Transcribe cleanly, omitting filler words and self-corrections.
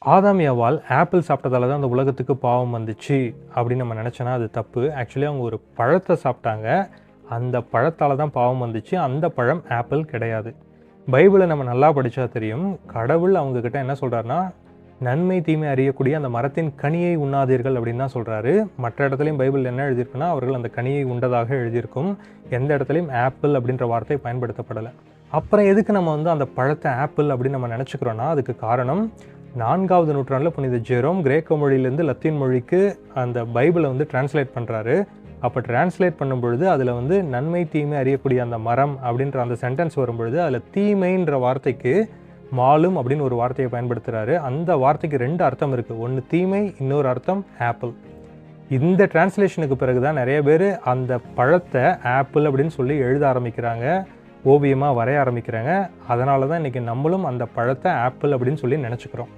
ஆதாம் ஏவாள் ஆப்பிள் சாப்பிட்டதால தான் அந்த உலகத்துக்கு பாவம் வந்துச்சு அப்படின்னு நம்ம நினச்சோன்னா அது தப்பு. ஆக்சுவலி அவங்க ஒரு பழத்தை சாப்பிட்டாங்க. அந்த பழத்தால் தான் பாவம் வந்துச்சு. அந்த பழம் ஆப்பிள் கிடையாது. பைபிளை நம்ம நல்லா படித்தா தெரியும். கடவுள் அவங்கக்கிட்ட என்ன சொல்கிறாருன்னா, நன்மை தீமை அறியக்கூடிய அந்த மரத்தின் கனியை உண்ணாதீர்கள் அப்படின்னு தான் சொல்கிறாரு. மற்ற இடத்துலையும் பைபிள் என்ன எழுதியிருக்குன்னா, அவர்கள் அந்த கனியை உண்டதாக எழுதியிருக்கும். எந்த இடத்துலையும் ஆப்பிள் அப்படின்ற வார்த்தை பயன்படுத்தப்படலை. அப்புறம் எதுக்கு நம்ம அந்த பழத்தை ஆப்பிள் அப்படின்னு நம்ம நினச்சிக்கிறோன்னா, அதுக்கு காரணம் 4வது நூற்றாண்டில் புனித ஜெரோம் கிரேக்க மொழியிலேருந்து லத்தீன் மொழிக்கு அந்த பைபிளை டிரான்ஸ்லேட் பண்ணுறாரு. அப்போ டிரான்ஸ்லேட் பண்ணும்பொழுது அதில் நன்மை தீமை அறியக்கூடிய அந்த மரம் அப்படின்ற அந்த சென்டென்ஸ் வரும்பொழுது அதில் தீமைன்ற வார்த்தைக்கு மாலும் அப்படின்னு ஒரு வார்த்தையை பயன்படுத்துகிறாரு. அந்த வார்த்தைக்கு 2 அர்த்தம் இருக்குது. ஒன்று தீமை, இன்னொரு அர்த்தம் ஆப்பிள். இந்த டிரான்ஸ்லேஷனுக்கு பிறகு தான் நிறைய பேர் அந்த பழத்தை ஆப்பிள் அப்படின்னு சொல்லி எழுத ஆரம்பிக்கிறாங்க, ஓவியமாக வரைய ஆரம்பிக்கிறாங்க. அதனால தான் இன்றைக்கி நம்மளும் அந்த பழத்தை ஆப்பிள் அப்படின்னு சொல்லி நினச்சிக்கிறோம்.